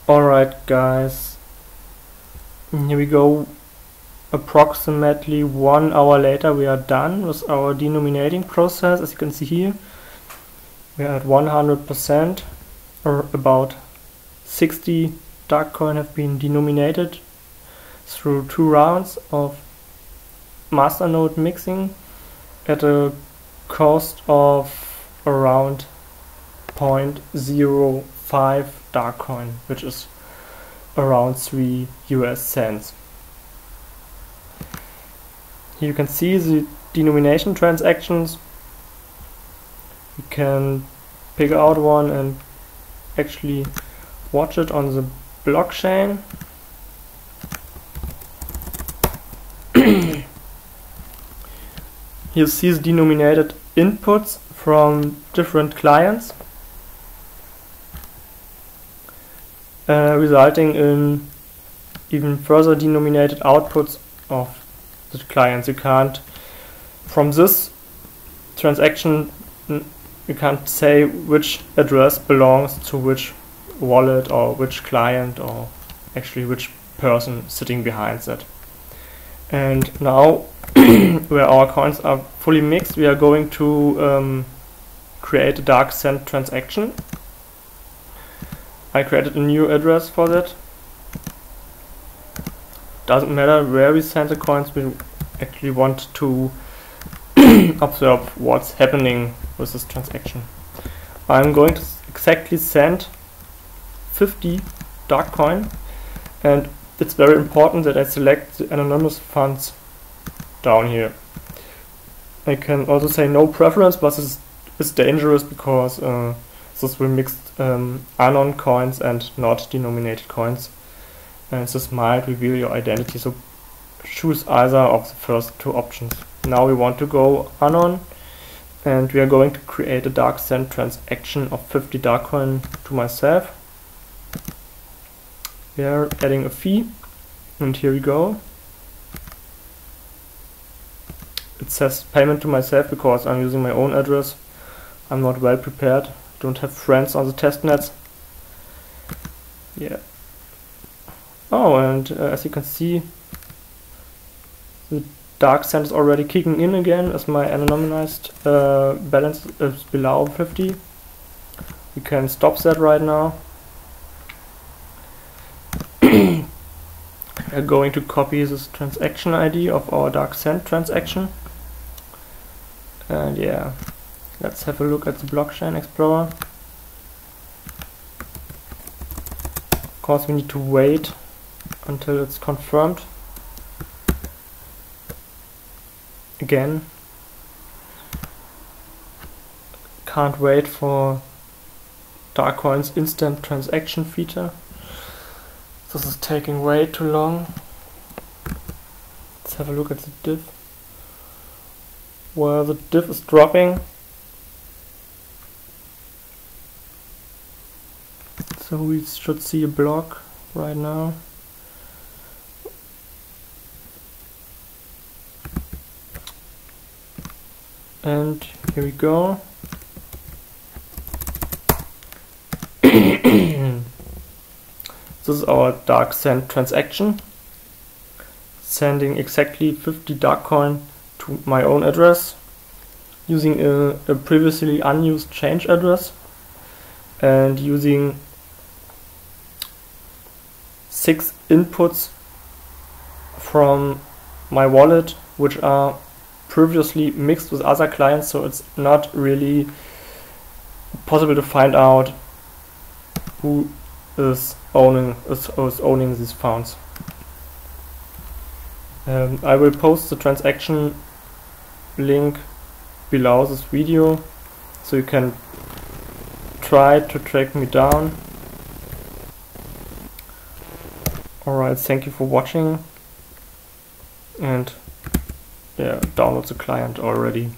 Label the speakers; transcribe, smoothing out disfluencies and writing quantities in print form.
Speaker 1: Alright guys, here we go. Approximately 1 hour later we are done with our denominating process. As you can see here, we are at 100%, or about 60 dark coin have been denominated through 2 rounds of masternode mixing at a cost of around 0.05 dark coin, which is around 3 US cents. Here you can see the denomination transactions. You can pick out one and actually watch it on the blockchain. You see the denominated inputs from different clients, resulting in even further denominated outputs of the clients. You can't, from this transaction, you can't say which address belongs to which wallet or which client, or actually which person sitting behind that. And now, where our coins are fully mixed, we are going to create a dark send transaction. I created a new address for that. Doesn't matter where we send the coins, we actually want to observe what's happening with this transaction. I'm going to exactly send 50 dark coin, and it's very important that I select the anonymous funds down here. I can also say no preference, but this is dangerous because this will mix anon coins and not denominated coins, and this might reveal your identity, so choose either of the first 2 options. Now we want to go anon, and we are going to create a dark send transaction of 50 dark coin to myself. We are adding a fee, and here we go. It says payment to myself because I'm using my own address. I'm not well prepared, don't have friends on the testnets. Yeah. Oh, and as you can see, the dark send is already kicking in again as my anonymized balance is below 50. We can stop that right now. We're going to copy this transaction ID of our dark send transaction. And yeah, let's have a look at the blockchain explorer. Of course, we need to wait until it's confirmed. Again, can't wait for Darkcoin's instant transaction feature. This is taking way too long. Let's have a look at the diff. Well, the diff is dropping. So we should see a block right now. And here we go. This is our dark send transaction, sending exactly 50 dark coin to my own address using a previously unused change address, and using 6 inputs from my wallet, which are previously mixed with other clients, so it's not really possible to find out who is owning these funds. I will post the transaction link below this video, so you can try to track me down. Alright, thank you for watching, and yeah, download the client already.